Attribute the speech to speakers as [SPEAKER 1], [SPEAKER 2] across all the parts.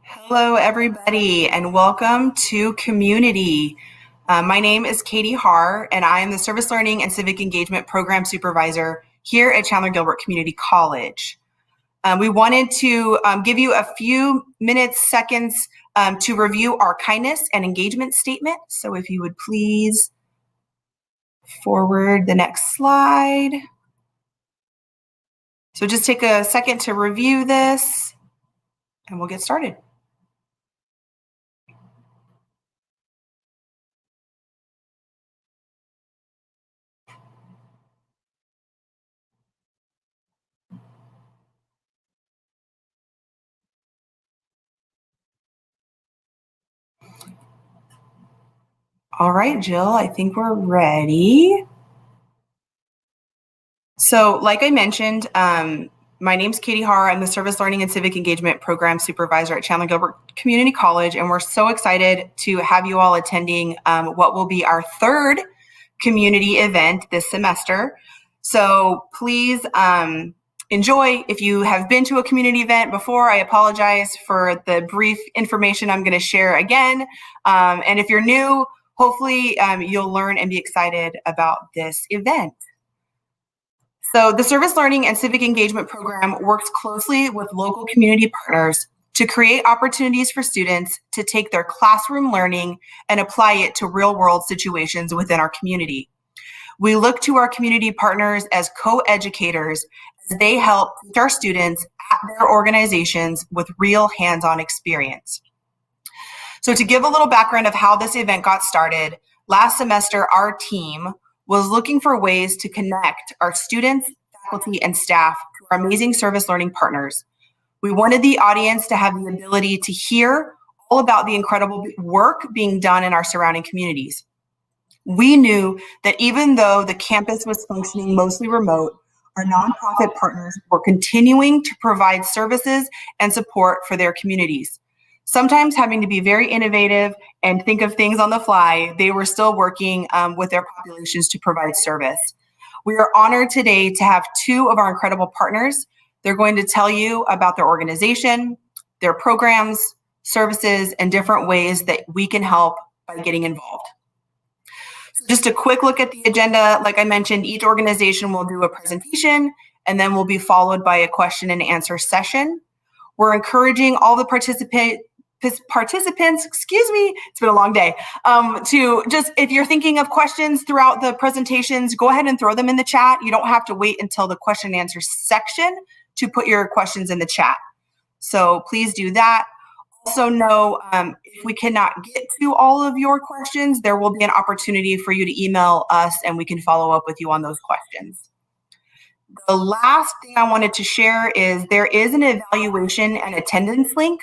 [SPEAKER 1] Hello, everybody, and welcome to Community. My name is Katie Haar, and I am the Service Learning and Civic Engagement Program Supervisor here at Chandler-Gilbert Community College. We wanted to give you a few minutes, seconds to review our kindness and engagement statement. So if you would please forward the next slide. So just take a second to review this, and we'll get started. All right, Jill, I think we're ready. So like I mentioned, my name's Katie Haar. I'm the Service Learning and Civic Engagement Program Supervisor at Chandler-Gilbert Community College, and we're so excited to have you all attending what will be our third community event this semester. So please enjoy. If you have been to a community event before, I apologize for the brief information I'm going to share again. And if you're new, hopefully you'll learn and be excited about this event. So the Service Learning and Civic Engagement Program works closely with local community partners to create opportunities for students to take their classroom learning and apply it to real-world situations within our community. We look to our community partners as co-educators as they help teach our students at their organizations with real hands-on experience. So to give a little background of how this event got started, last semester our team was looking for ways to connect our students, faculty, and staff to our amazing service learning partners. We wanted the audience to have the ability to hear all about the incredible work being done in our surrounding communities. We knew that even though the campus was functioning mostly remote, our nonprofit partners were continuing to provide services and support for their communities. Sometimes having to be very innovative and think of things on the fly, they were still working with their populations to provide service. We are honored today to have two of our incredible partners. They're going to tell you about their organization, their programs, services, and different ways that we can help by getting involved. So just a quick look at the agenda. Like I mentioned, each organization will do a presentation and then will be followed by a question and answer session. We're encouraging all the participants, excuse me, it's been a long day, to just, if you're thinking of questions throughout the presentations, go ahead and throw them in the chat. You don't have to wait until the question and answer section to put your questions in the chat. So please do that. Also know if we cannot get to all of your questions, there will be an opportunity for you to email us and we can follow up with you on those questions. The last thing I wanted to share is there is an evaluation and attendance link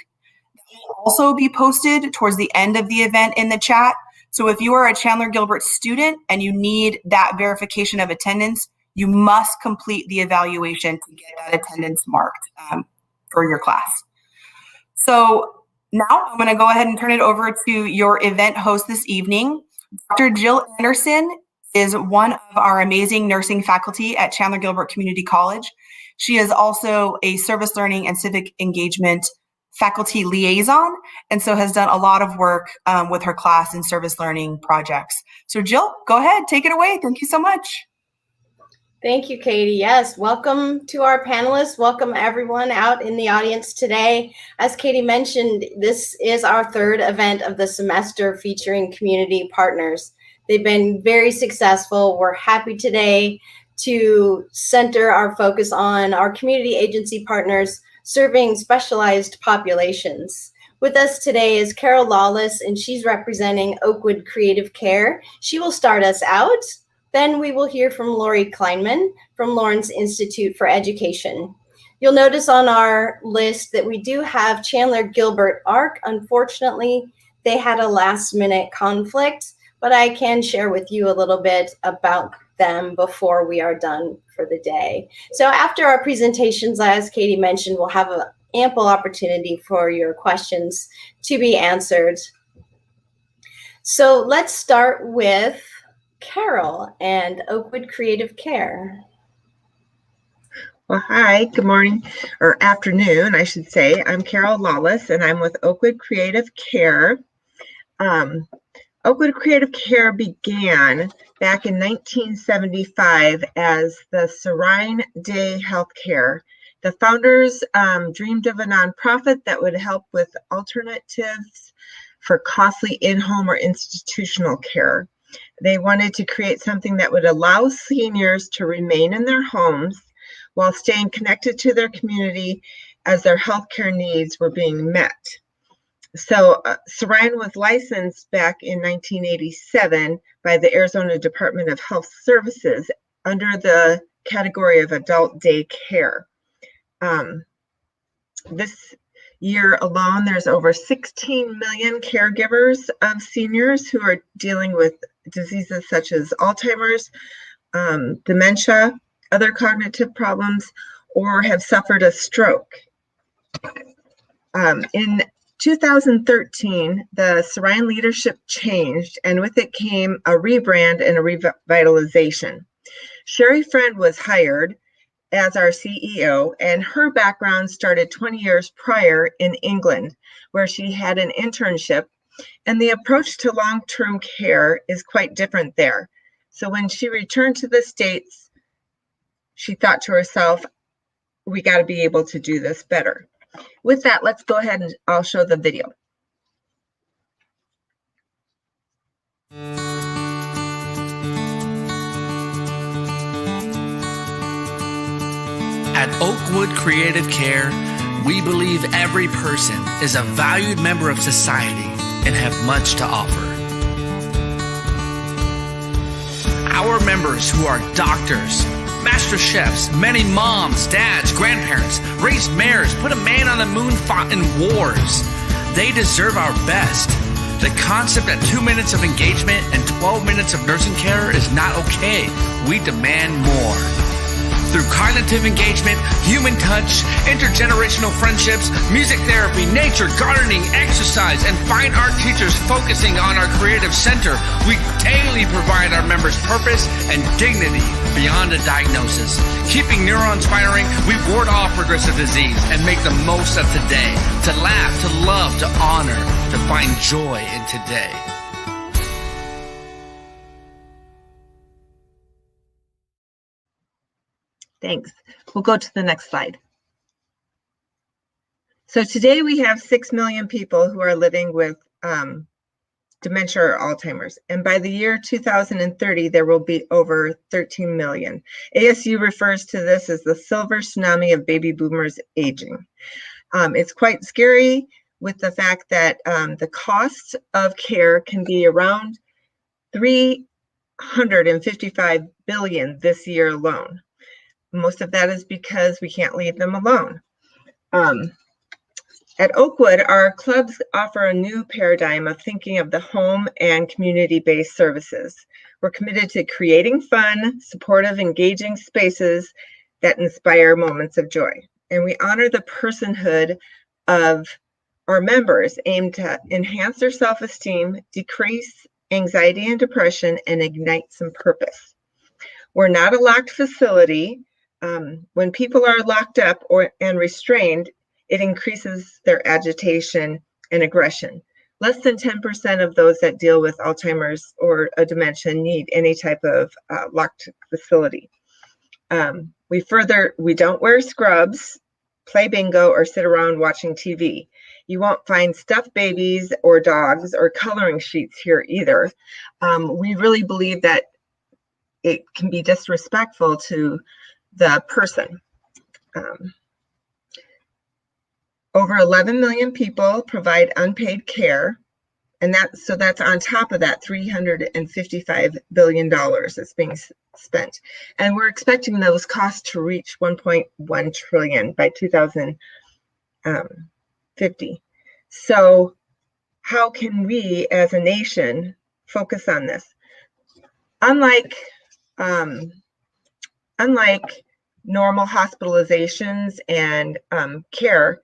[SPEAKER 1] that will also be posted towards the end of the event in the chat. So if you are a Chandler-Gilbert student and you need that verification of attendance, you must complete the evaluation to get that attendance marked for your class. So now I'm going to go ahead and turn it over to your event host this evening. Dr. Jill Anderson is one of our amazing nursing faculty at Chandler-Gilbert Community College. She is also a service learning and civic engagement faculty liaison, and so has done a lot of work with her class and service learning projects. So Jill, go ahead, take it away. Thank you so much.
[SPEAKER 2] Thank you, Katie. Yes, welcome to our panelists. Welcome everyone out in the audience today. As Katie mentioned, this is our third event of the semester featuring community partners. They've been very successful. We're happy today to center our focus on our community agency partners serving specialized populations. With us today is Carol Lawless, and she's representing Oakwood Creative Care. She will start us out. Then we will hear from Lori Kleinman from Lawrence Institute for Education. You'll notice on our list that we do have Chandler-Gilbert ARC. Unfortunately, they had a last-minute conflict, but I can share with you a little bit about them before we are done for the day. So after our presentations, as Katie mentioned, we'll have an ample opportunity for your questions to be answered. So let's start with Carol and Oakwood Creative Care.
[SPEAKER 3] Well, hi, good morning, or afternoon, I should say. I'm Carol Lawless, and I'm with Oakwood Creative Care. Oakwood Creative Care began back in 1975 as the Serene Day Healthcare. The founders dreamed of a nonprofit that would help with alternatives for costly in-home or institutional care. They wanted to create something that would allow seniors to remain in their homes while staying connected to their community as their healthcare needs were being met. So Serene was licensed back in 1987 by the Arizona Department of Health Services under the category of adult day care. This year alone, there's over 16 million caregivers of seniors who are dealing with diseases such as Alzheimer's, dementia, other cognitive problems, or have suffered a stroke. In 2013, the Serene leadership changed, and with it came a rebrand and a revitalization. Sherry Friend was hired as our CEO, and her background started 20 years prior in England, where she had an internship, and the approach to long-term care is quite different there. So when she returned to the States, she thought to herself, we got to be able to do this better. With that, let's go ahead and I'll show the video.
[SPEAKER 4] At Oakwood Creative Care, we believe every person is a valued member of society and have much to offer. Our members who are doctors, master chefs, many moms, dads, grandparents, raised mayors, put a man on the moon, fought in wars. They deserve our best. The concept that 2 minutes of engagement and 12 minutes of nursing care is not okay. We demand more. Through cognitive engagement, human touch, intergenerational friendships, music therapy, nature, gardening, exercise, and fine art teachers focusing on our creative center, we daily provide our members purpose and dignity beyond a diagnosis. Keeping neurons firing, we ward off progressive disease and make the most of today. To laugh, to love, to honor, to find joy in today.
[SPEAKER 3] Thanks. We'll go to the next slide. So today we have 6 million people who are living with dementia or Alzheimer's. And by the year 2030, there will be over 13 million. ASU refers to this as the silver tsunami of baby boomers aging. It's quite scary with the fact that the cost of care can be around $355 billion this year alone. Most of that is because we can't leave them alone. At Oakwood, our clubs offer a new paradigm of thinking of the home and community-based services. We're committed to creating fun, supportive, engaging spaces that inspire moments of joy. And we honor the personhood of our members, aimed to enhance their self-esteem, decrease anxiety and depression, and ignite some purpose. We're not a locked facility. When people are locked up and restrained, it increases their agitation and aggression. Less than 10% of those that deal with Alzheimer's or a dementia need any type of locked facility. We don't wear scrubs, play bingo, or sit around watching TV. You won't find stuffed babies or dogs or coloring sheets here either. We really believe that it can be disrespectful to the person. Over 11 million people provide unpaid care, and that's on top of that $355 billion that's being spent. And we're expecting those costs to reach 1.1 trillion by 2050. So how can we as a nation focus on this? Unlike normal hospitalizations and care,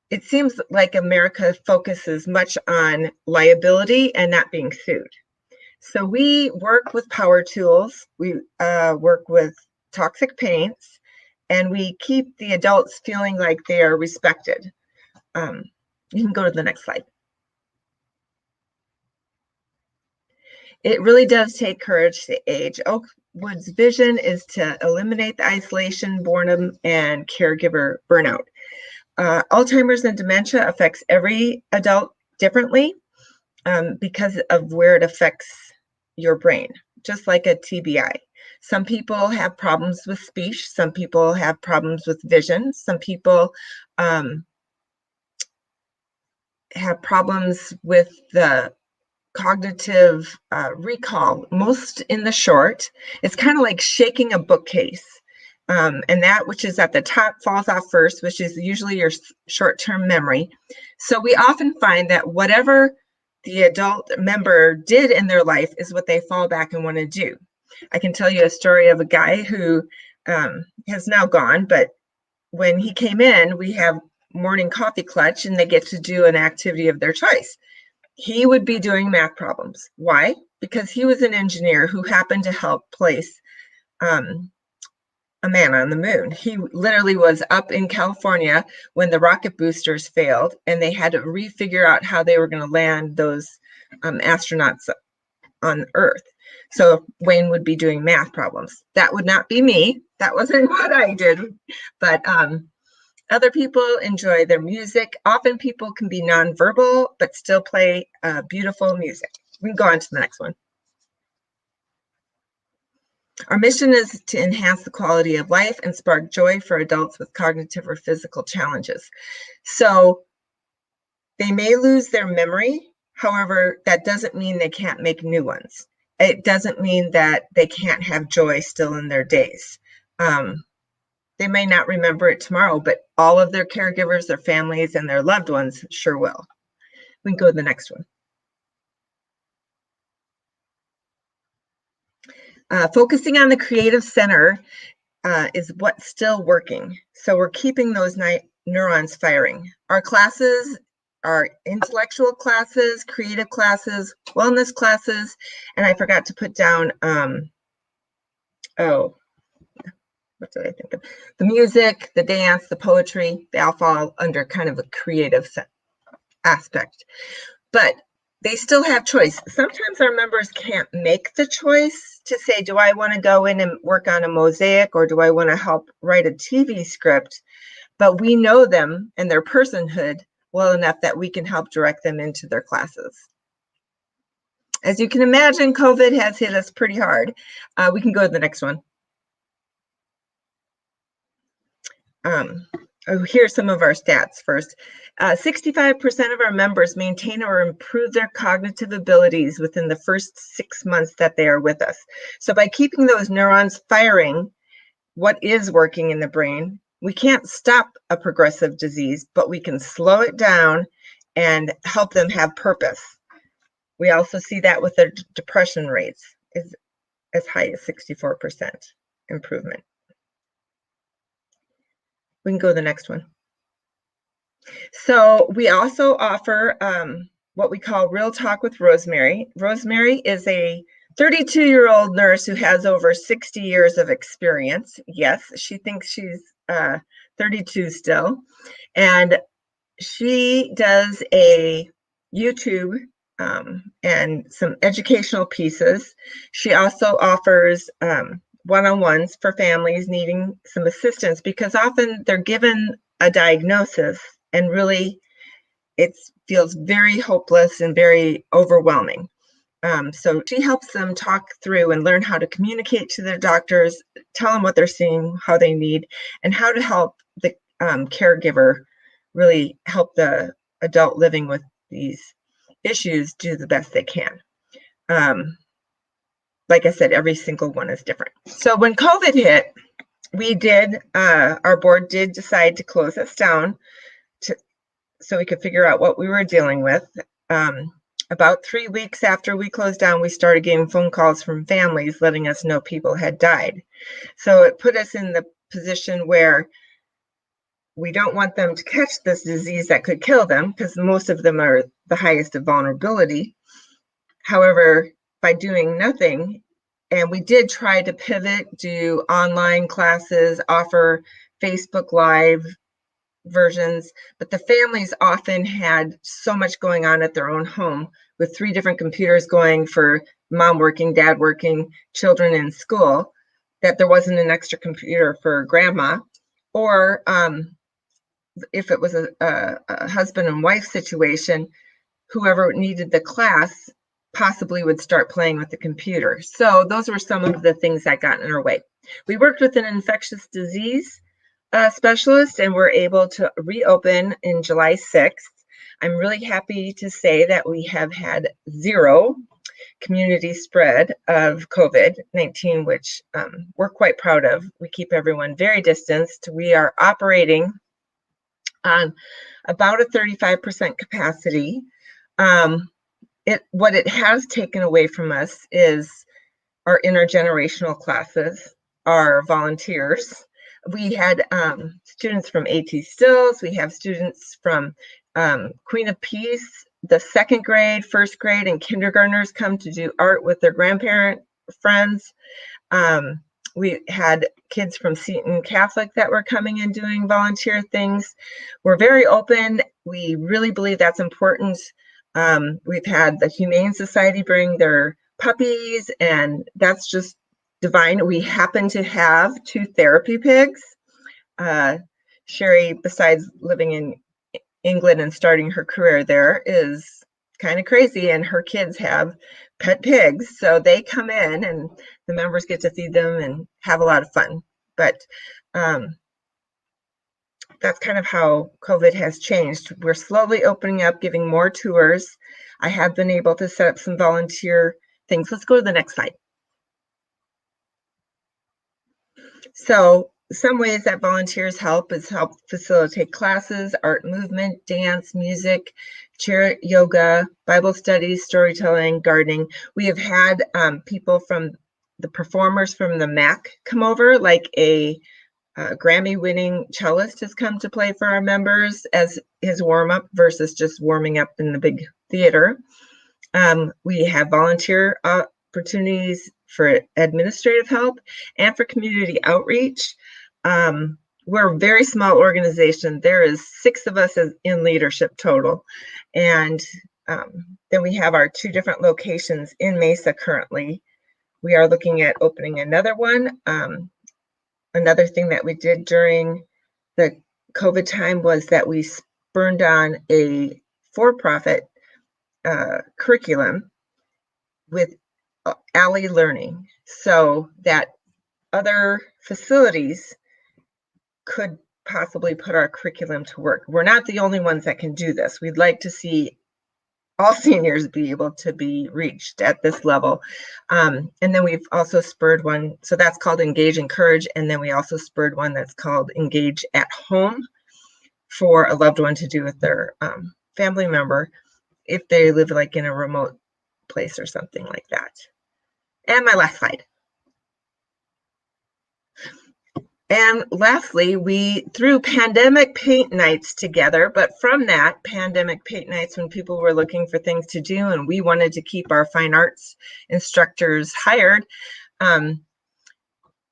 [SPEAKER 3] it seems like America focuses much on liability and not being sued. So we work with power tools, we work with toxic paints, and we keep the adults feeling like they are respected. You can go to the next slide. It really does take courage to age. Oakwood's vision is to eliminate the isolation, boredom, and caregiver burnout. Alzheimer's and dementia affects every adult differently because of where it affects your brain, just like a TBI. Some people have problems with speech. Some people have problems with vision. Some people have problems with the cognitive recall, most in the short. It's kind of like shaking a bookcase. And that which is at the top falls off first, which is usually your short-term memory. So we often find that whatever the adult member did in their life is what they fall back and want to do. I can tell you a story of a guy who has now gone, but when he came in, we have morning coffee clutch and they get to do an activity of their choice. He would be doing math problems. Why? Because he was an engineer who happened to help place a man on the moon. He literally was up in California when the rocket boosters failed and they had to refigure out how they were going to land those astronauts on Earth. So Wayne would be doing math problems. That would not be me. That wasn't what I did. But other people enjoy their music. Often people can be nonverbal, but still play beautiful music. We can go on to the next one. Our mission is to enhance the quality of life and spark joy for adults with cognitive or physical challenges. So they may lose their memory. However, that doesn't mean they can't make new ones. It doesn't mean that they can't have joy still in their days. They may not remember it tomorrow, but all of their caregivers, their families, and their loved ones sure will. We can go to the next one. Focusing on the creative center is what's still working. So we're keeping those neurons firing. Our classes are intellectual classes, creative classes, wellness classes, and I forgot to put down, what did I think of? The music, the dance, the poetry, they all fall under kind of a creative aspect. But they still have choice. Sometimes our members can't make the choice to say, do I want to go in and work on a mosaic or do I want to help write a TV script? But we know them and their personhood well enough that we can help direct them into their classes. As you can imagine, COVID has hit us pretty hard. We can go to the next one. Here's some of our stats first. 65% of our members maintain or improve their cognitive abilities within the first 6 months that they are with us. So by keeping those neurons firing, what is working in the brain, we can't stop a progressive disease, but we can slow it down and help them have purpose. We also see that with their depression rates is as high as 64% improvement. We can go to the next one. So we also offer what we call Real Talk with Rosemary. Rosemary is a 32-year-old nurse who has over 60 years of experience. Yes, she thinks she's 32 still. And she does a YouTube and some educational pieces. She also offers one-on-ones for families needing some assistance because often they're given a diagnosis and really it feels very hopeless and very overwhelming. So she helps them talk through and learn how to communicate to their doctors, tell them what they're seeing, how they need, and how to help the caregiver really help the adult living with these issues do the best they can. Like I said, every single one is different. So when COVID hit, we did, our board did decide to close us down so we could figure out what we were dealing with. About 3 weeks after we closed down, we started getting phone calls from families letting us know people had died. So it put us in the position where we don't want them to catch this disease that could kill them because most of them are the highest of vulnerability. However, by doing nothing, And we did try to pivot, do online classes, offer Facebook Live versions, but the families often had so much going on at their own home with 3 different computers going for mom working, dad working, children in school, that there wasn't an extra computer for grandma. Or if it was a husband and wife situation, whoever needed the class possibly would start playing with the computer. So those were some of the things that got in our way. We worked with an infectious disease specialist, and we're able to reopen in July 6th. I'm really happy to say that we have had 0 community spread of COVID-19, which we're quite proud of. We keep everyone very distanced. We are operating on about a 35% capacity. What it has taken away from us is our intergenerational classes, our volunteers. We had students from AT Stills. We have students from Queen of Peace. The 2nd grade, 1st grade, and kindergartners come to do art with their grandparent friends. We had kids from Seton Catholic that were coming and doing volunteer things. We're very open. We really believe that's important. We've had the Humane Society bring their puppies, and that's just divine. We happen to have 2 therapy pigs. Sherry, besides living in England and starting her career there, is kind of crazy, and her kids have pet pigs, so they come in and the members get to feed them and have a lot of fun. But that's kind of how COVID has changed. We're slowly opening up, giving more tours. I have been able to set up some volunteer things. Let's go to the next slide. So some ways that volunteers help is help facilitate classes, art movement, dance, music, chair yoga, Bible studies, storytelling, gardening. We have had people from the performers from the MAC come over, like a Grammy-winning cellist has come to play for our members as his warm-up versus just warming up in the big theater. We have volunteer opportunities for administrative help and for community outreach. We're a very small organization. There is 6 of us in leadership total. And then we have our 2 different locations in Mesa currently. We are looking at opening another one. Another thing that we did during the COVID time was that we spurned on a for-profit curriculum with Alley Learning, so that other facilities could possibly put our curriculum to work. We're not the only ones that can do this. We'd like to see all seniors be able to be reached at this level. And then we've also spurred one, so that's called Engage Encourage, and then we also spurred one that's called Engage at Home for a loved one to do with their family member if they live like in a remote place or something like that. And my last slide. And lastly, we threw pandemic paint nights together, but from that pandemic paint nights, when people were looking for things to do and we wanted to keep our fine arts instructors hired,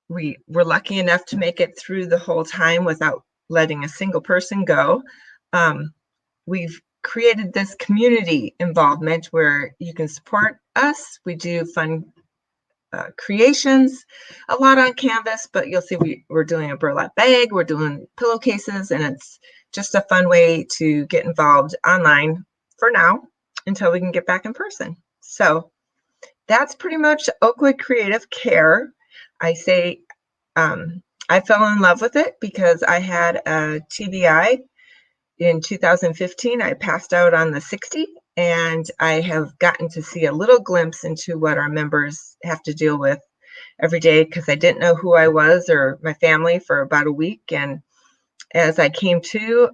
[SPEAKER 3] we were lucky enough to make it through the whole time without letting a single person go. We've created this community involvement where you can support us. We do fun creations, a lot on canvas, but you'll see we're doing a burlap bag, we're doing pillowcases, and it's just a fun way to get involved online for now until we can get back in person. So that's pretty much Oakwood Creative Care. I say I fell in love with it because I had a TBI in 2015. I passed out on the 60, and I have gotten to see a little glimpse into what our members have to deal with every day, because I didn't know who I was or my family for about a week. And as I came to,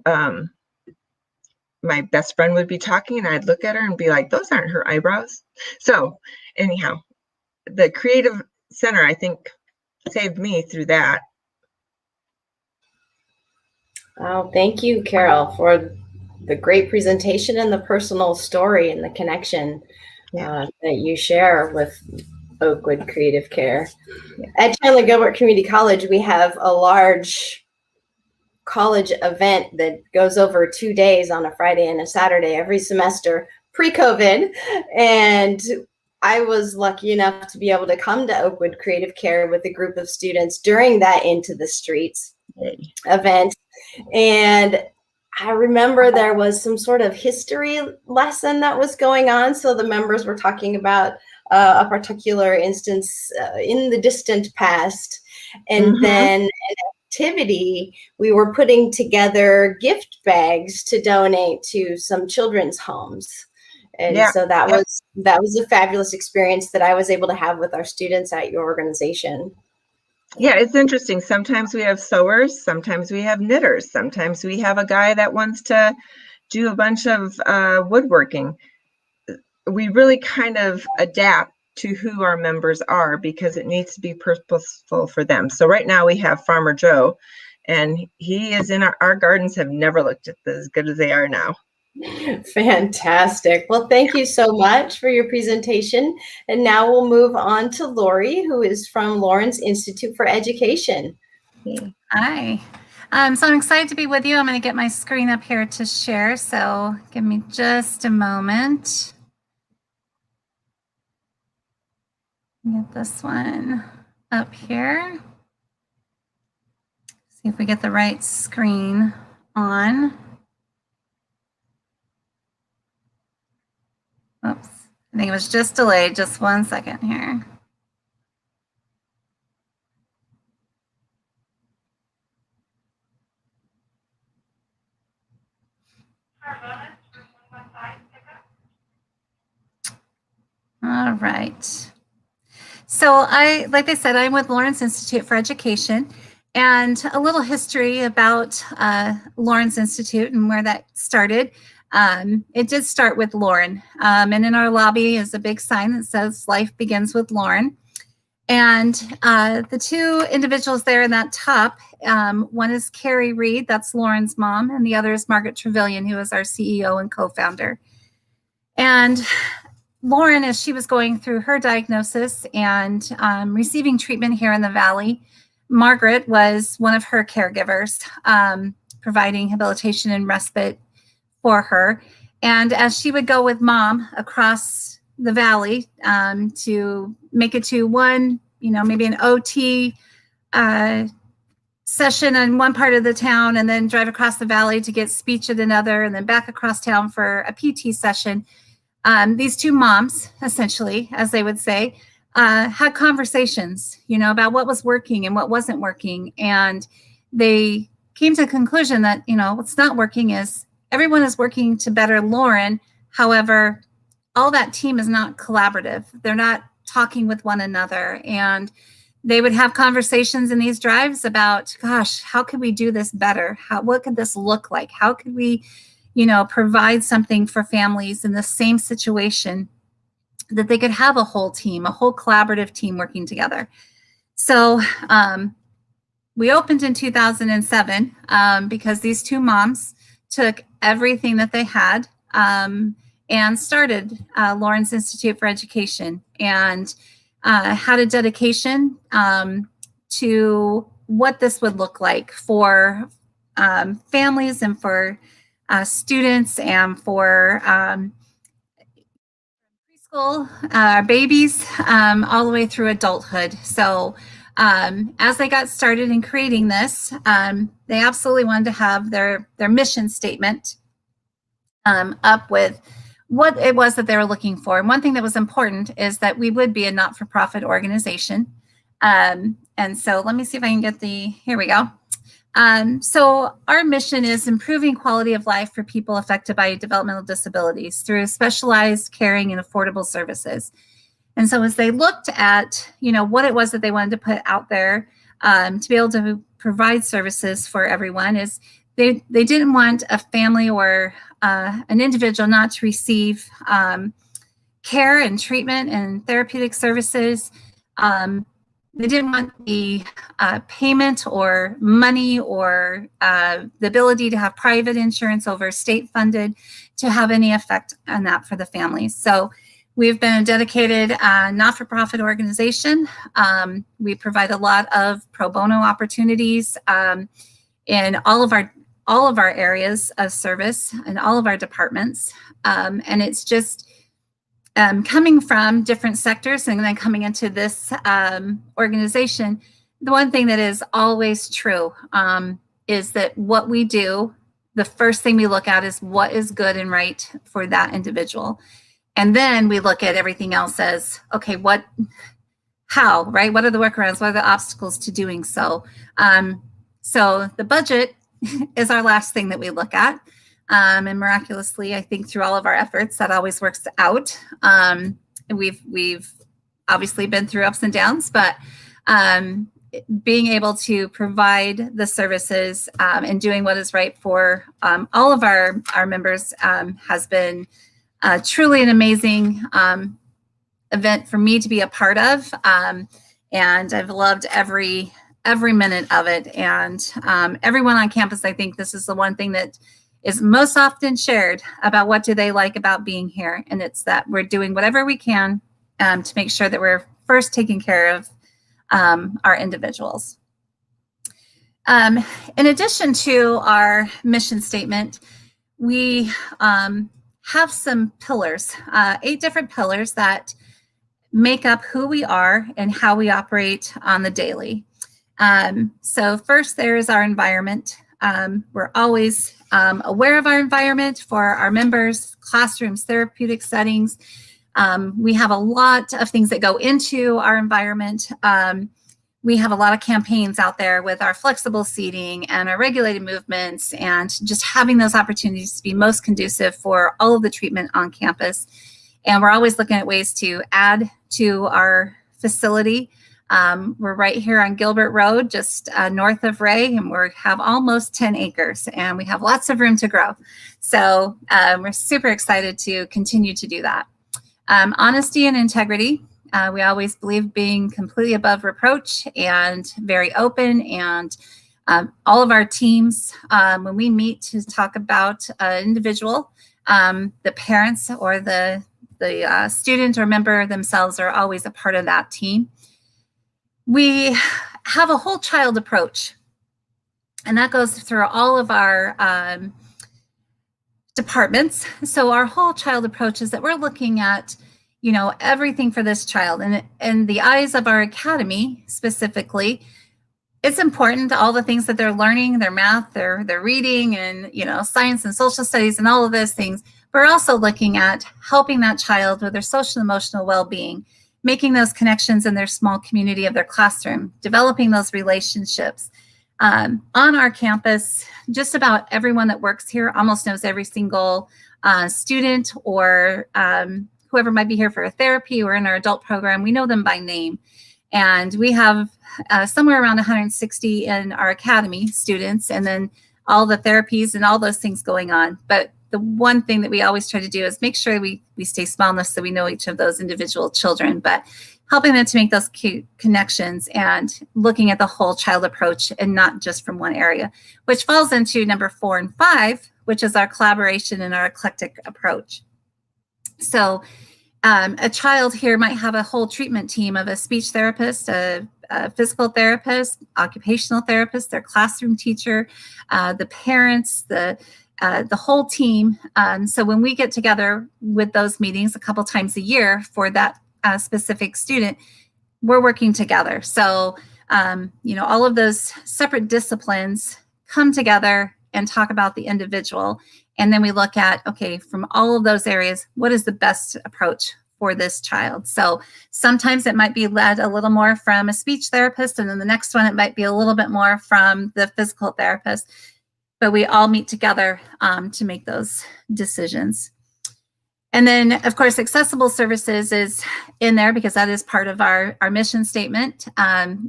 [SPEAKER 3] my best friend would be talking and I'd look at her and be like, those aren't her eyebrows. So anyhow, the Creative Center, I think, saved me through that.
[SPEAKER 2] Oh, thank you, Carol, for the great presentation and the personal story and the connection that you share with Oakwood Creative Care. At Chandler-Gilbert Community College, we have a large college event that goes over 2 days on a Friday and a Saturday every semester pre-COVID. And I was lucky enough to be able to come to Oakwood Creative Care with a group of students during that Into the Streets event. And I remember there was some sort of history lesson that was going on. So the members were talking about a particular instance in the distant past. And then an activity, we were putting together gift bags to donate to some children's homes. And so that was a fabulous experience that I was able to have with our students at your organization.
[SPEAKER 3] Yeah, it's interesting. Sometimes we have sewers, sometimes we have knitters, sometimes we have a guy that wants to do a bunch of woodworking. We really kind of adapt to who our members are because it needs to be purposeful for them. So right now we have Farmer Joe, and he is in our gardens have never looked as good as they are now.
[SPEAKER 2] Fantastic. Well, thank you so much for your presentation. And now we'll move on to Lori, who is from Lawrence Institute for Education.
[SPEAKER 5] Hi. So I'm excited to be with you. I'm going to get my screen up here to share. So give me just a moment. Get this one up here. See if we get the right screen on. Oops, I think it was just delayed. Just 1 second here. All right. So like I said, I'm with Lawrence Institute for Education, and a little history about Lawrence Institute and where that started. It did start with Lauren, and in our lobby is a big sign that says "Life Begins with Lauren." And the two individuals there in that top, one is Carrie Reed, that's Lauren's mom, and the other is Margaret Trevelyan, who is our CEO and co-founder. And Lauren, as she was going through her diagnosis and receiving treatment here in the Valley, Margaret was one of her caregivers, providing habilitation and respite for her. And as she would go with mom across the Valley to make it to one, maybe an OT session in one part of the town, and then drive across the Valley to get speech at another, and then back across town for a PT session. These two moms, essentially, as they would say, had conversations, about what was working and what wasn't working. And they came to the conclusion that, what's not working is everyone is working to better Lauren. However, all that team is not collaborative. They're not talking with one another. And they would have conversations in these drives about, gosh, how could we do this better? What could this look like? How could we, provide something for families in the same situation that they could have a whole team, a whole collaborative team working together. So we opened in 2007 because these two moms took everything that they had and started Lawrence Institute for Education, and had a dedication to what this would look like for families and for students and for preschool babies all the way through adulthood. So as they got started in creating this, they absolutely wanted to have their mission statement up with what it was that they were looking for. And one thing that was important is that we would be a not-for-profit organization. And so let me see if I can get here we go. So our mission is improving quality of life for people affected by developmental disabilities through specialized, caring, and affordable services. And so as they looked at, what it was that they wanted to put out there to be able to provide services for everyone, is they didn't want a family or an individual not to receive care and treatment and therapeutic services. They didn't want the payment or money or the ability to have private insurance over state funded to have any effect on that for the families. So We've been a dedicated not-for-profit organization. We provide a lot of pro bono opportunities in all of our areas of service and all of our departments. And it's just coming from different sectors and then coming into this organization. The one thing that is always true is that what we do, the first thing we look at is what is good and right for that individual. And then we look at everything else as, okay, how, right? What are the workarounds? What are the obstacles to doing so? So the budget is our last thing that we look at. And miraculously, I think through all of our efforts, that always works out. We've obviously been through ups and downs, but being able to provide the services and doing what is right for all of our members has been truly an amazing event for me to be a part of. And I've loved every minute of it. And everyone on campus, I think this is the one thing that is most often shared about what do they like about being here. And it's that we're doing whatever we can to make sure that we're first taking care of our individuals. In addition to our mission statement, we have some pillars, 8 different pillars that make up who we are and how we operate on the daily. So first, there is our environment. We're always aware of our environment for our members, classrooms, therapeutic settings. We have a lot of things that go into our environment. We have a lot of campaigns out there with our flexible seating and our regulated movements and just having those opportunities to be most conducive for all of the treatment on campus. And we're always looking at ways to add to our facility. We're right here on Gilbert Road, just north of Ray, and we have almost 10 acres and we have lots of room to grow. So we're super excited to continue to do that. Honesty and integrity. We always believe being completely above reproach and very open, and all of our teams, when we meet to talk about an individual, the parents or the student or member themselves are always a part of that team. We have a whole child approach, and that goes through all of our departments. So our whole child approach is that we're looking at, you know, everything for this child, and in the eyes of our academy specifically, it's important, all the things that they're learning, their math, their reading, and, you know, science and social studies and all of those things. We're also looking at helping that child with their social and emotional well-being, making those connections in their small community of their classroom, developing those relationships. On our campus, just about everyone that works here almost knows every single student or whoever might be here for a therapy or in our adult program. We know them by name. And we have somewhere around 160 in our academy students, and then all the therapies and all those things going on. But the one thing that we always try to do is make sure we stay small enough so we know each of those individual children, but helping them to make those connections and looking at the whole child approach and not just from one area, which falls into number 4 and 5, which is our collaboration and our eclectic approach. So a child here might have a whole treatment team of a speech therapist, a physical therapist, occupational therapist, their classroom teacher, the parents, the whole team. So when we get together with those meetings a couple times a year for that specific student, we're working together. So, you know, all of those separate disciplines come together and talk about the individual. And then we look at, okay, from all of those areas, what is the best approach for this child? So sometimes it might be led a little more from a speech therapist, and then the next one, it might be a little bit more from the physical therapist. But we all meet together to make those decisions. And then, of course, accessible services is in there because that is part of our mission statement.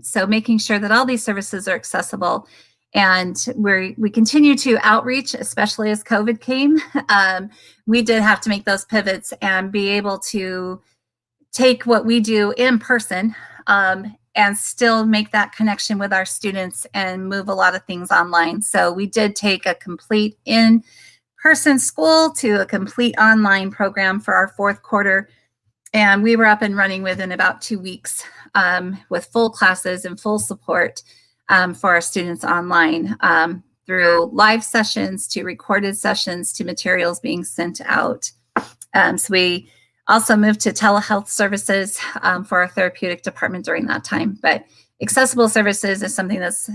[SPEAKER 5] So making sure that all these services are accessible. And we continue to outreach, especially as COVID came. We did have to make those pivots and be able to take what we do in person and still make that connection with our students and move a lot of things online. So we did take a complete in-person school to a complete online program for our 4th quarter And we were up and running within about 2 weeks with full classes and full support for our students online, through live sessions to recorded sessions to materials being sent out. So we also moved to telehealth services for our therapeutic department during that time. But accessible services is something that's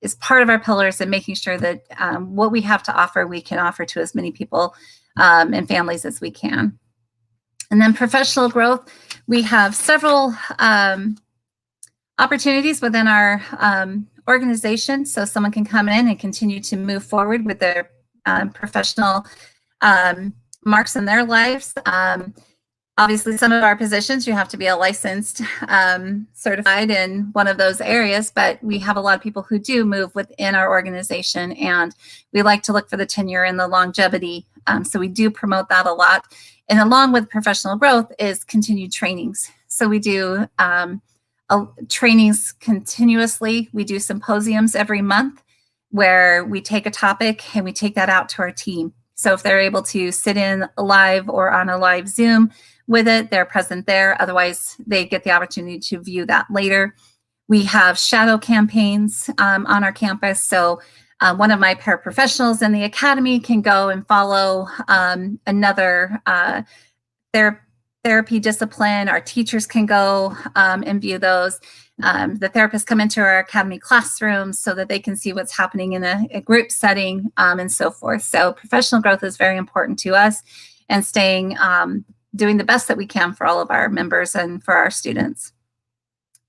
[SPEAKER 5] is part of our pillars, and making sure that what we have to offer, we can offer to as many people and families as we can. And then professional growth, we have several opportunities within our organization, so someone can come in and continue to move forward with their professional marks in their lives. Obviously, some of our positions, you have to be a licensed, certified in one of those areas, but we have a lot of people who do move within our organization, and we like to look for the tenure and the longevity. So we do promote that a lot. And along with professional growth is continued trainings. So we do trainings continuously. We do symposiums every month where we take a topic and we take that out to our team. So if they're able to sit in live or on a live Zoom with it, they're present there. Otherwise, they get the opportunity to view that later. We have shadow campaigns on our campus. So one of my paraprofessionals in the academy can go and follow another therapy discipline. Our teachers can go and view those. The therapists come into our academy classrooms so that they can see what's happening in a group setting and so forth. So professional growth is very important to us, and staying, doing the best that we can for all of our members and for our students.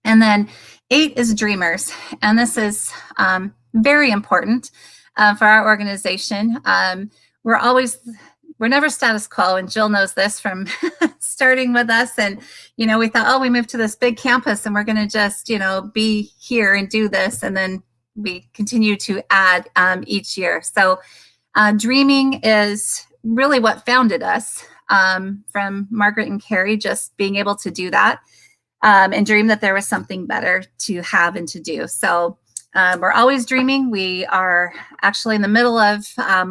[SPEAKER 5] And then 8 is Dreamers. And this is very important for our organization. We're never status quo, and Jill knows this from starting with us. And, we thought, oh, we moved to this big campus and we're going to just, be here and do this. And then we continue to add each year. So dreaming is really what founded us, from Margaret and Carrie, just being able to do that and dream that there was something better to have and to do. So we're always dreaming. We are actually in the middle of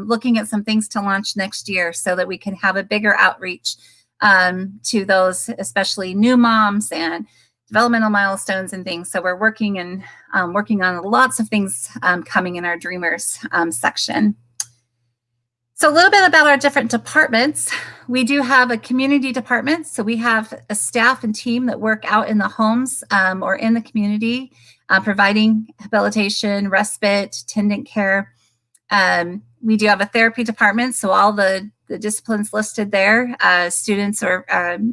[SPEAKER 5] looking at some things to launch next year so that we can have a bigger outreach to those, especially new moms and developmental milestones and things. So we're working on lots of things coming in our Dreamers section. So a little bit about our different departments. We do have a community department. So we have a staff and team that work out in the homes or in the community, providing habilitation, respite, attendant care. We do have a therapy department. So all the disciplines listed there, students or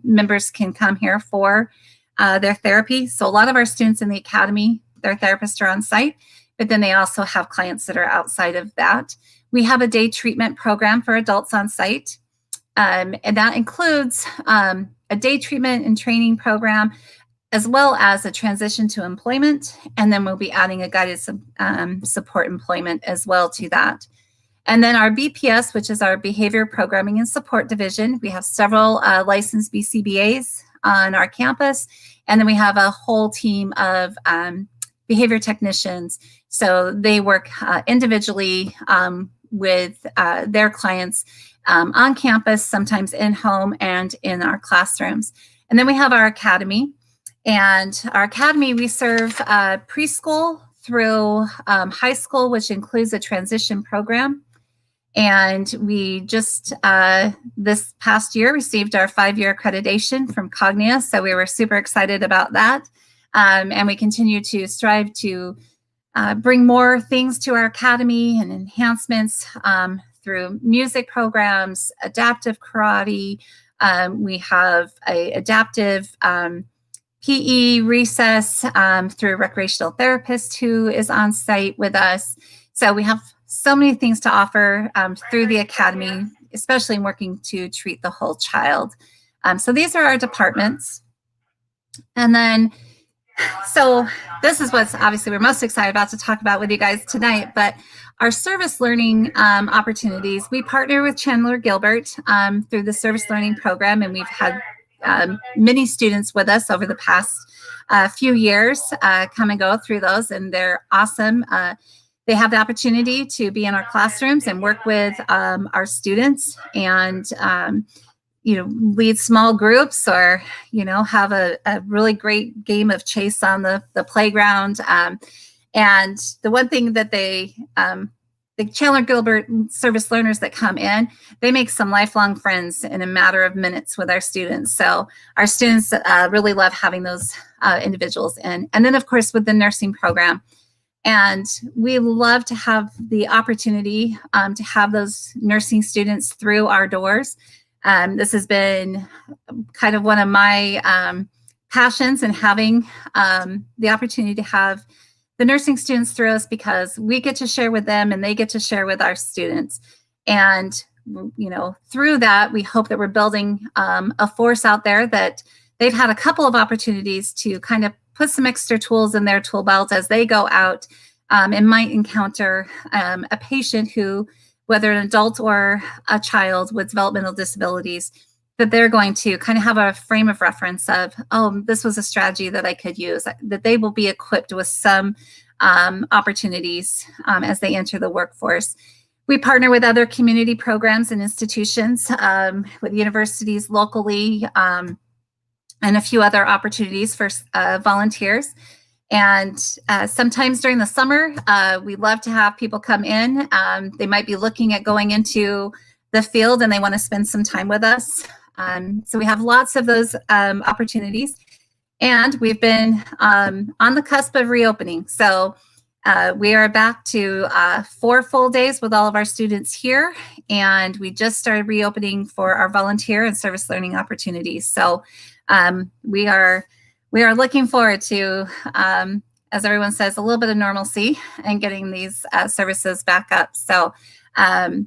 [SPEAKER 5] members can come here for their therapy. So a lot of our students in the academy, their therapists are on site, but then they also have clients that are outside of that. We have a day treatment program for adults on site, and that includes a day treatment and training program, as well as a transition to employment. And then we'll be adding a guided support employment as well to that. And then our BPS, which is our Behavior Programming and Support Division. We have several licensed BCBAs on our campus. And then we have a whole team of behavior technicians. So they work individually with their clients on campus, sometimes in home and in our classrooms. And then we have our academy. And our academy, we serve preschool through high school, which includes a transition program. And we just this past year received our 5-year accreditation from Cognia. So we were super excited about that. And we continue to strive to bring more things to our academy and enhancements through music programs, adaptive karate. We have a adaptive PE recess through a recreational therapist who is on site with us. So we have so many things to offer through the academy, especially in working to treat the whole child. So these are our departments. And then, so this is what's obviously we're most excited about to talk about with you guys tonight, but our service learning opportunities, we partner with Chandler-Gilbert through the service learning program, and we've had many students with us over the past few years come and go through those, and they're awesome. They have the opportunity to be in our classrooms and work with our students and lead small groups, or, have a really great game of chase on the playground. And the one thing that the Chandler-Gilbert service learners that come in, they make some lifelong friends in a matter of minutes with our students. So our students really love having those individuals in. And then, of course, with the nursing program. And we love to have the opportunity to have those nursing students through our doors. This has been kind of one of my passions in having the opportunity to have the nursing students through us, because we get to share with them and they get to share with our students. And, through that, we hope that we're building a force out there that they've had a couple of opportunities to kind of put some extra tools in their tool belt as they go out and might encounter a patient who, whether an adult or a child with developmental disabilities, that they're going to kind of have a frame of reference of, oh, this was a strategy that I could use, that they will be equipped with some opportunities as they enter the workforce. We partner with other community programs and institutions, with universities locally, and a few other opportunities for volunteers. And sometimes during the summer, we love to have people come in. They might be looking at going into the field and they want to spend some time with us. So we have lots of those opportunities. And we've been on the cusp of reopening. So we are back to 4 full days with all of our students here. And we just started reopening for our volunteer and service learning opportunities. So we are looking forward to, as everyone says, a little bit of normalcy and getting these services back up. So I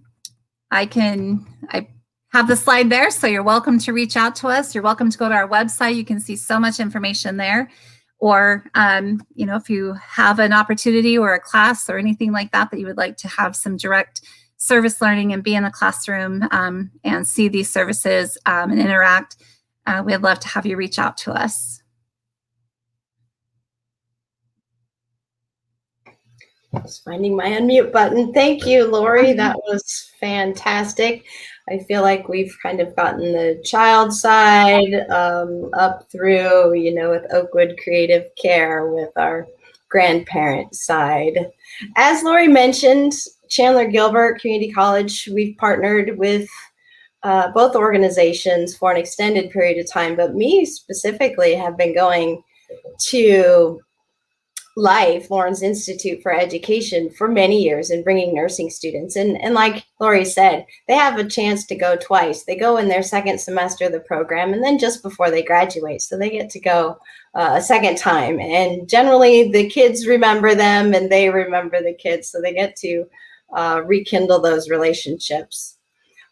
[SPEAKER 5] have the slide there, so you're welcome to reach out to us. You're welcome to go to our website. You can see so much information there. Or, if you have an opportunity or a class or anything like that that you would like to have some direct service learning and be in the classroom and see these services and interact, we'd love to have you reach out to us.
[SPEAKER 2] Just finding my unmute button. Thank you, Lori. That was fantastic. I feel like we've kind of gotten the child side up through, with Oakwood Creative Care, with our grandparent side. As Lori mentioned, Chandler-Gilbert Community College, we've partnered with both organizations for an extended period of time, but me specifically have been going to Lawrence Institute for Education for many years and bringing nursing students. And like Lori said, they have a chance to go twice. They go in their second semester of the program and then just before they graduate. So they get to go a second time. And generally the kids remember them and they remember the kids. So they get to rekindle those relationships.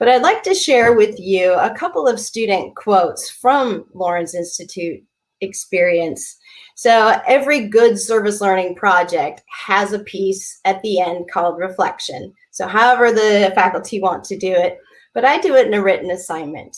[SPEAKER 2] But I'd like to share with you a couple of student quotes from Lawrence Institute experience. So every good service learning project has a piece at the end called reflection. So however the faculty want to do it, but I do it in a written assignment.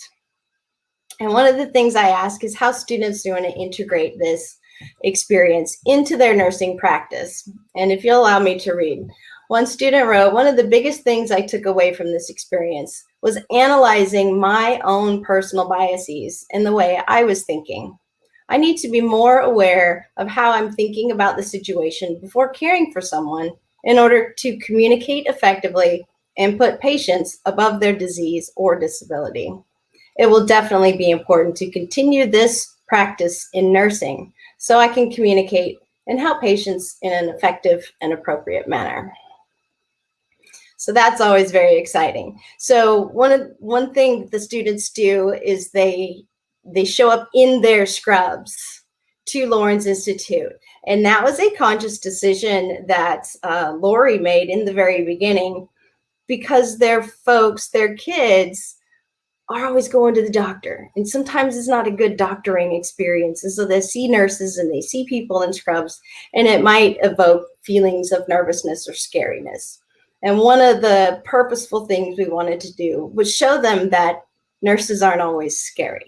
[SPEAKER 2] And one of the things I ask is how students are going to integrate this experience into their nursing practice. And if you'll allow me to read, one student wrote, one of the biggest things I took away from this experience was analyzing my own personal biases and the way I was thinking. I need to be more aware of how I'm thinking about the situation before caring for someone in order to communicate effectively and put patients above their disease or disability. It will definitely be important to continue this practice in nursing so I can communicate and help patients in an effective and appropriate manner. So that's always very exciting. So one thing the students do is they show up in their scrubs to Lawrence Institute. And that was a conscious decision that Lori made in the very beginning, because their folks, their kids, are always going to the doctor. And sometimes it's not a good doctoring experience. And so they see nurses and they see people in scrubs, and it might evoke feelings of nervousness or scariness. And one of the purposeful things we wanted to do was show them that nurses aren't always scary.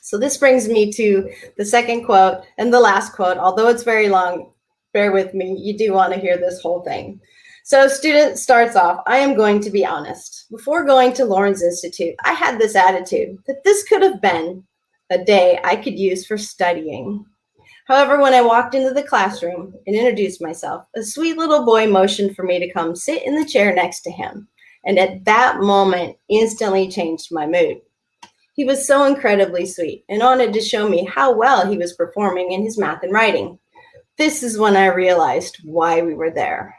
[SPEAKER 2] So this brings me to the second quote and the last quote. Although it's very long, bear with me, you do want to hear this whole thing. So student starts off, I am going to be honest. Before going to Lawrence Institute, I had this attitude that this could have been a day I could use for studying. However, when I walked into the classroom and introduced myself, a sweet little boy motioned for me to come sit in the chair next to him. And at that moment, instantly changed my mood. He was so incredibly sweet and wanted to show me how well he was performing in his math and writing. This is when I realized why we were there.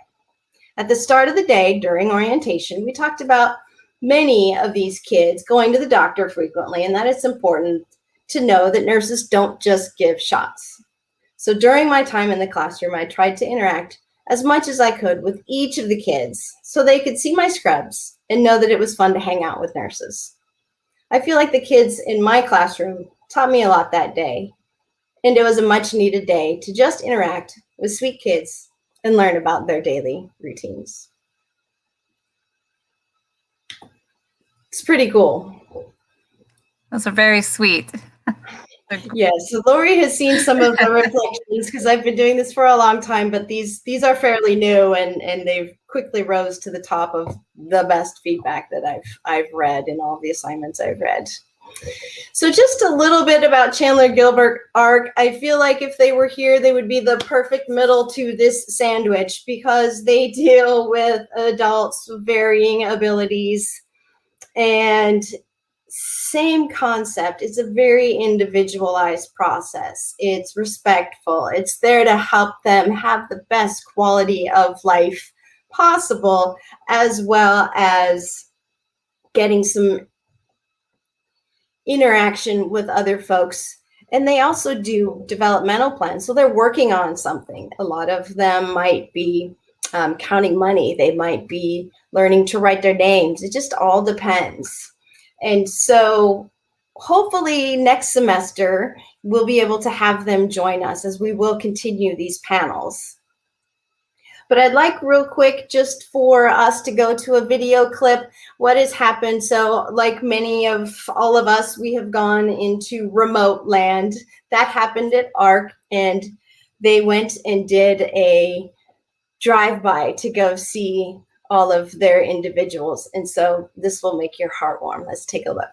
[SPEAKER 2] At the start of the day, during orientation, we talked about many of these kids going to the doctor frequently, and that it's important to know that nurses don't just give shots. So during my time in the classroom, I tried to interact as much as I could with each of the kids so they could see my scrubs and know that it was fun to hang out with nurses. I feel like the kids in my classroom taught me a lot that day, and it was a much needed day to just interact with sweet kids and learn about their daily routines. It's pretty cool.
[SPEAKER 5] Those are very sweet.
[SPEAKER 2] Yes, so Lori has seen some of the reflections because I've been doing this for a long time, but these are fairly new and they've quickly rose to the top of the best feedback that I've read in all the assignments I've read. So just a little bit about Chandler-Gilbert ARC. I feel like if they were here, they would be the perfect middle to this sandwich because they deal with adults with varying abilities and same concept. It's a very individualized process. It's respectful. It's there to help them have the best quality of life possible, as well as getting some interaction with other folks. And they also do developmental plans. So they're working on something. A lot of them might be counting money. They might be learning to write their names. It just all depends. And so hopefully next semester, we'll be able to have them join us as we will continue these panels. But I'd like real quick just for us to go to a video clip, what has happened. So like many of all of us, we have gone into remote land. That happened at ARC, and they went and did a drive-by to go see all of their individuals. And so this will make your heart warm. Let's take a look.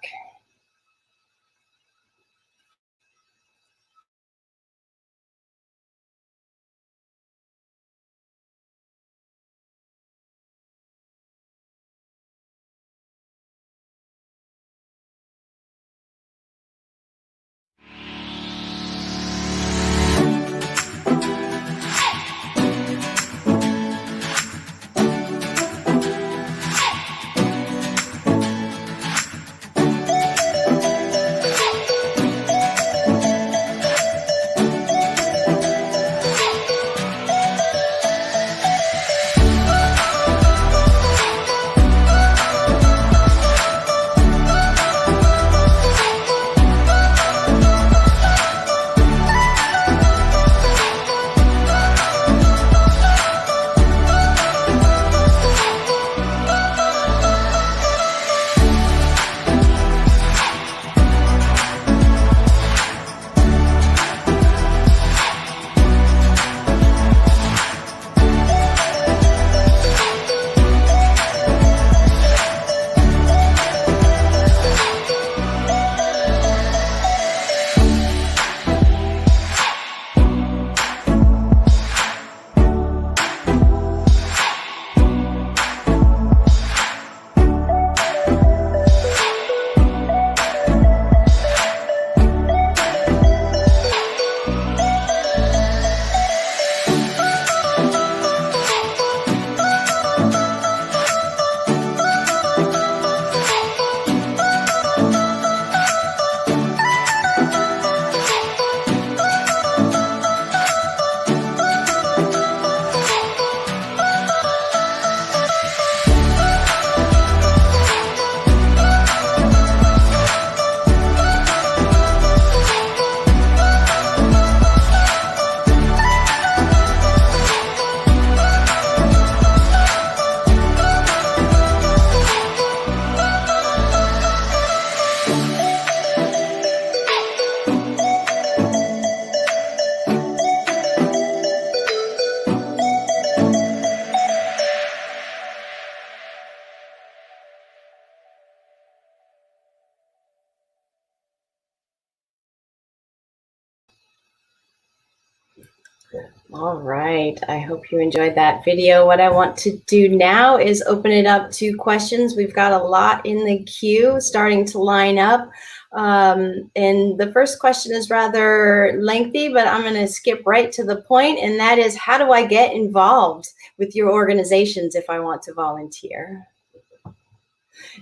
[SPEAKER 2] All right. I hope you enjoyed that video. What I want to do now is open it up to questions. We've got a lot in the queue starting to line up. And the first question is rather lengthy, but I'm going to skip right to the point. And that is, how do I get involved with your organizations if I want to volunteer?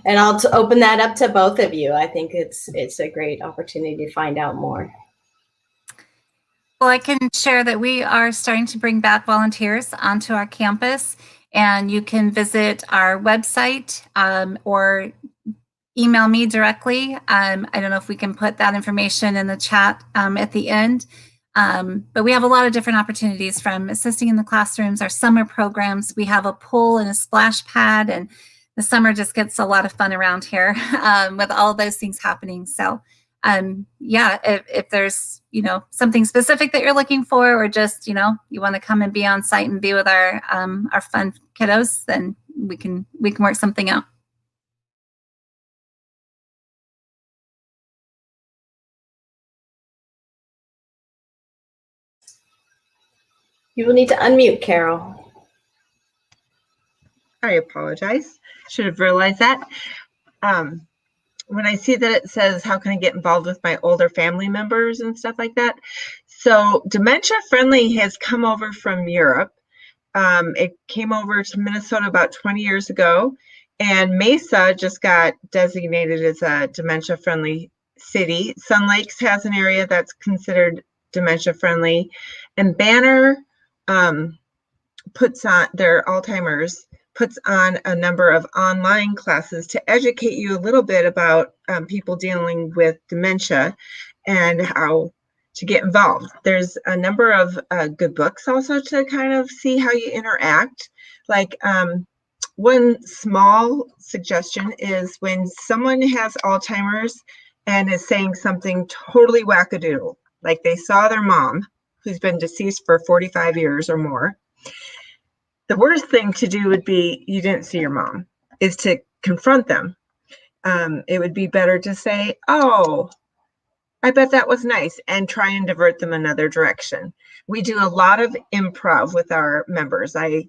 [SPEAKER 2] And I'll open that up to both of you. I think it's a great opportunity to find out more.
[SPEAKER 5] Well, I can share that we are starting to bring back volunteers onto our campus, and you can visit our website or email me directly. I don't know if we can put that information in the chat at the end, but we have a lot of different opportunities, from assisting in the classrooms, our summer programs. We have a pool and a splash pad, and the summer just gets a lot of fun around here with all of those things happening. So yeah, if there's, something specific that you're looking for, or just, you want to come and be on site and be with our fun kiddos, then we can work something out.
[SPEAKER 2] You will need to unmute, Carol.
[SPEAKER 3] I apologize. Should have realized that. When I see that it says, how can I get involved with my older family members and stuff like that? So Dementia Friendly has come over from Europe. It came over to Minnesota about 20 years ago, and Mesa just got designated as a dementia friendly city. Sun Lakes has an area that's considered dementia friendly, and Banner puts on their Alzheimer's puts on a number of online classes to educate you a little bit about people dealing with dementia and how to get involved. There's a number of good books also to kind of see how you interact. Like one small suggestion is, when someone has Alzheimer's and is saying something totally wackadoodle, like they saw their mom, who's been deceased for 45 years or more, the worst thing to do would be, you didn't see your mom, is to confront them. It would be better to say, oh, I bet that was nice, and try and divert them another direction. We do a lot of improv with our members. I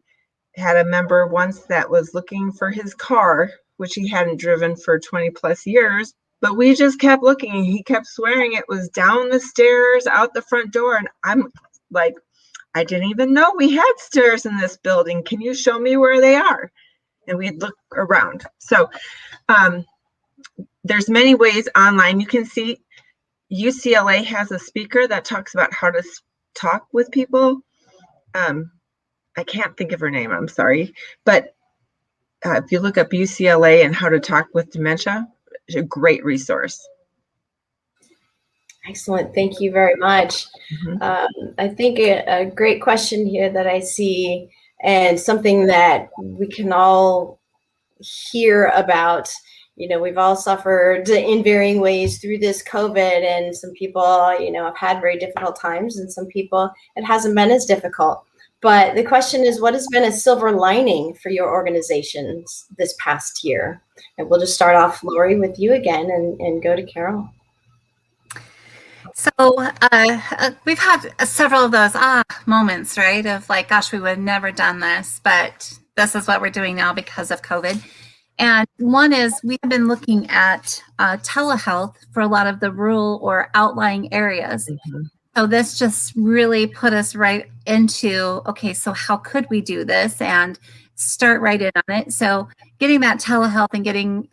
[SPEAKER 3] had a member once that was looking for his car, which he hadn't driven for 20 plus years, but we just kept looking. He kept swearing it was down the stairs, out the front door. And I'm like, I didn't even know we had stairs in this building. Can you show me where they are? And we'd look around. So there's many ways online. You can see UCLA has a speaker that talks about how to talk with people. I can't think of her name, I'm sorry. But if you look up UCLA and how to talk with dementia, it's a great resource.
[SPEAKER 2] Excellent. Thank you very much. I think a great question here that I see, and something that we can all hear about, we've all suffered in varying ways through this COVID, and some people, have had very difficult times, and some people it hasn't been as difficult. But the question is, what has been a silver lining for your organizations this past year? And we'll just start off, Lori, with you again, and go to Carol.
[SPEAKER 5] So we've had several of those moments, right? Of like, gosh, we would have never done this, but this is what we're doing now because of COVID. And one is, we have been looking at telehealth for a lot of the rural or outlying areas. So this just really put us right into, okay, so how could we do this and start right in on it? So getting that telehealth and getting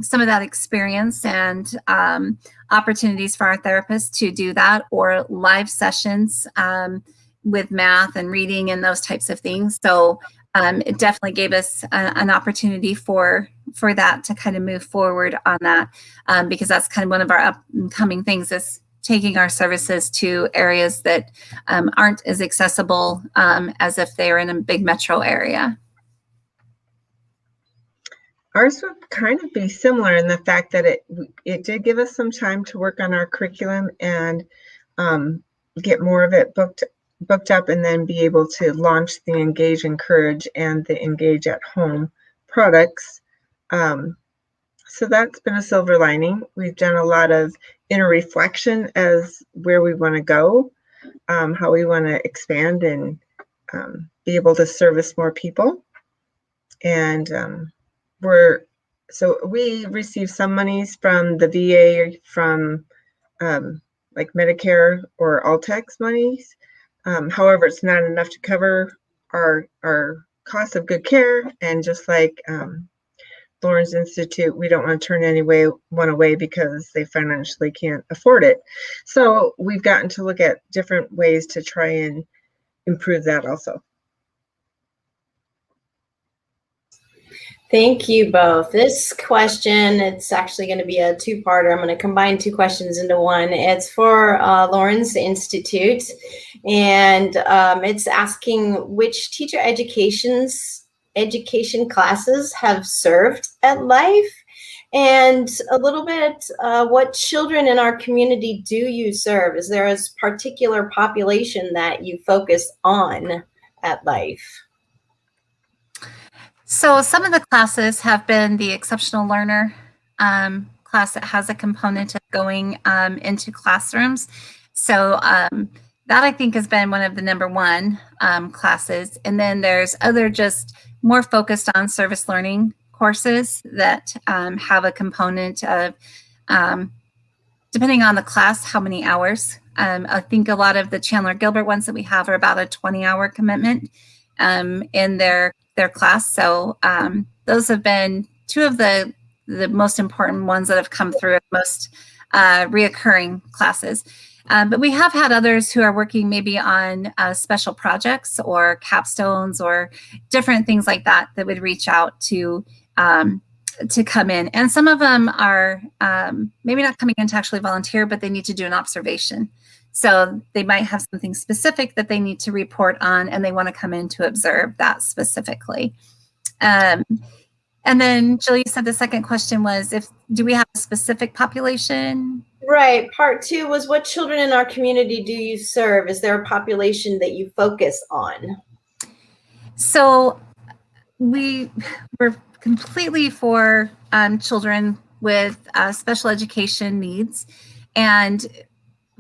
[SPEAKER 5] some of that experience and opportunities for our therapists to do that, or live sessions with math and reading and those types of things. So it definitely gave us an opportunity for that to kind of move forward on that, because that's kind of one of our upcoming things, is taking our services to areas that aren't as accessible as if they're in a big metro area.
[SPEAKER 3] Ours would kind of be similar in the fact that it did give us some time to work on our curriculum and get more of it booked up, and then be able to launch the Engage, Encourage, and the Engage at Home products. So that's been a silver lining. We've done a lot of inner reflection as where we want to go. how we want to expand and be able to service more people. And we receive some monies from the VA, from like Medicare or All-Tax monies. However, it's not enough to cover our cost of good care. And just like Lawrence Institute, we don't want to turn anyone away because they financially can't afford it. So we've gotten to look at different ways to try and improve that also.
[SPEAKER 2] Thank you both. This question, it's actually going to be a two-parter. I'm going to combine two questions into one. It's for Lawrence Institute, and it's asking which teacher education classes have served at Life, and a little bit what children in our community do you serve? Is there a particular population that you focus on at Life?
[SPEAKER 5] So some of the classes have been the exceptional learner class that has a component of going into classrooms. So that I think has been one of the number one classes. And then there's other just more focused on service learning courses that have a component of, depending on the class, how many hours. I think a lot of the Chandler-Gilbert ones that we have are about a 20-hour commitment in their class. So those have been two of the most important ones that have come through, most reoccurring classes. But we have had others who are working maybe on special projects or capstones or different things like that that would reach out to come in. And some of them are maybe not coming in to actually volunteer, but they need to do an observation. So they might have something specific that they need to report on, and they want to come in to observe that specifically. And then, Jill, you said the second question was, do we have a specific population?
[SPEAKER 2] Right. Part two was, what children in our community do you serve? Is there a population that you focus on?
[SPEAKER 5] So we're completely for children with special education needs. And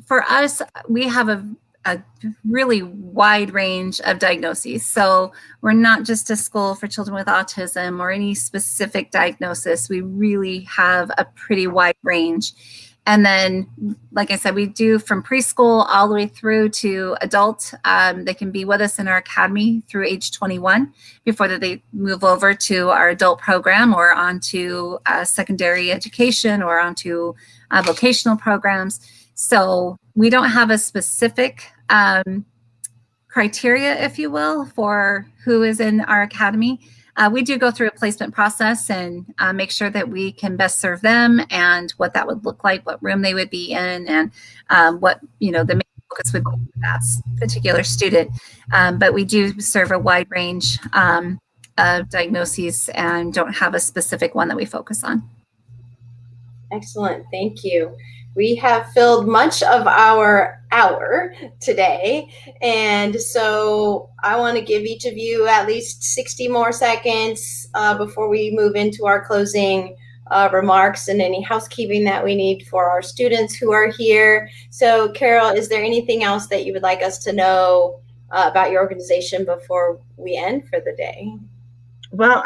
[SPEAKER 5] for us, we have a really wide range of diagnoses. So we're not just a school for children with autism or any specific diagnosis. We really have a pretty wide range. And then, like I said, we do from preschool all the way through to adult. They can be with us in our academy through age 21 before they move over to our adult program or onto secondary education or onto vocational programs. So we don't have a specific criteria, if you will, for who is in our academy. We do go through a placement process and make sure that we can best serve them and what that would look like, what room they would be in, and what the main focus would be for that particular student. But we do serve a wide range of diagnoses and don't have a specific one that we focus on.
[SPEAKER 2] Excellent. Thank you. We have filled much of our hour today. And so I want to give each of you at least 60 more seconds before we move into our closing remarks and any housekeeping that we need for our students who are here. So Carol, is there anything else that you would like us to know about your organization before we end for the day?
[SPEAKER 3] Well,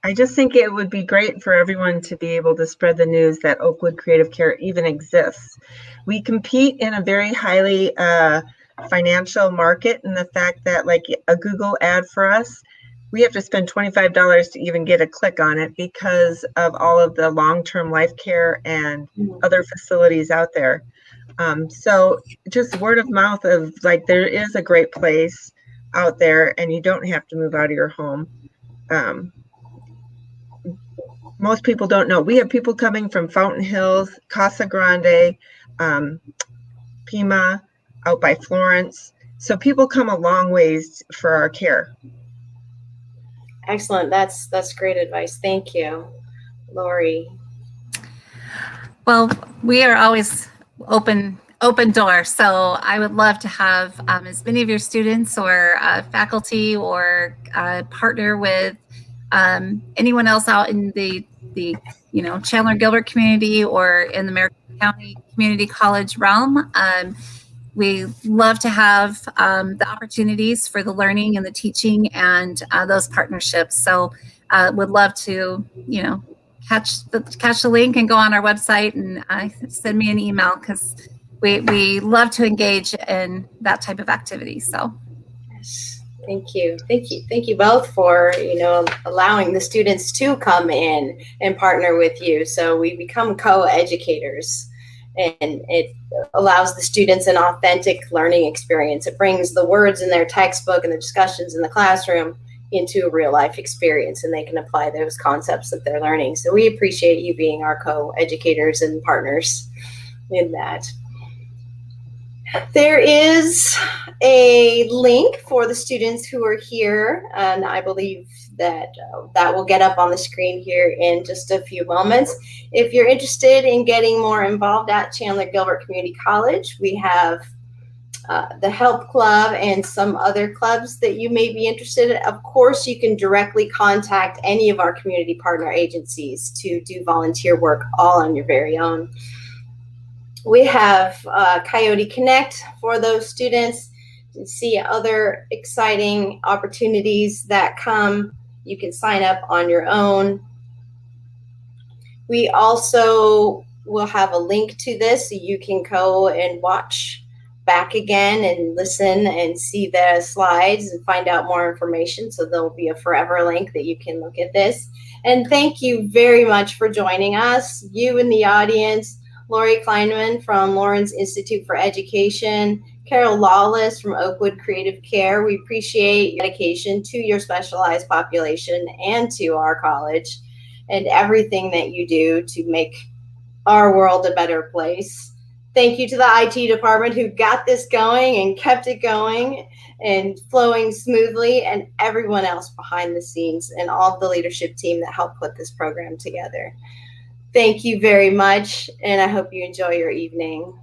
[SPEAKER 3] I just think it would be great for everyone to be able to spread the news that Oakwood Creative Care even exists. We compete in a very highly financial market, and the fact that like a Google ad for us, we have to spend $25 to even get a click on it because of all of the long-term life care and other facilities out there. So just word of mouth of like, there is a great place out there and you don't have to move out of your home. Most people don't know. We have people coming from Fountain Hills, Casa Grande, Pima, out by Florence. So people come a long ways for our care.
[SPEAKER 2] Excellent. That's great advice. Thank you. Lori.
[SPEAKER 5] Well, we are always open door. So I would love to have as many of your students or faculty or partner with anyone else out in the Chandler-Gilbert community or in the Maricopa County Community College realm We love to have the opportunities for the learning and the teaching and those partnerships. So would love to, catch the link and go on our website and send me an email, because we love to engage in that type of activity. So
[SPEAKER 2] yes, thank you both for allowing the students to come in and partner with you. So we become co-educators, and it allows the students an authentic learning experience. It brings the words in their textbook and the discussions in the classroom into a real life experience, and they can apply those concepts that they're learning. So we appreciate you being our co-educators and partners in that. There is a link for the students who are here, and I believe that that will get up on the screen here in just a few moments. If you're interested in getting more involved at Chandler-Gilbert Community College, we have the Help Club and some other clubs that you may be interested in. Of course, you can directly contact any of our community partner agencies to do volunteer work all on your very own. We have Coyote Connect for those students to see other exciting opportunities that come. You can sign up on your own. We also will have a link to this so you can go and watch back again and listen and see the slides and find out more information. So there'll be a forever link that you can look at this. And thank you very much for joining us, you in the audience, Lori Kleinman from Lawrence Institute for Education, Carol Lawless from Oakwood Creative Care. We appreciate your dedication to your specialized population and to our college and everything that you do to make our world a better place. Thank you to the IT department who got this going and kept it going and flowing smoothly, and everyone else behind the scenes and all of the leadership team that helped put this program together. Thank you very much, and I hope you enjoy your evening.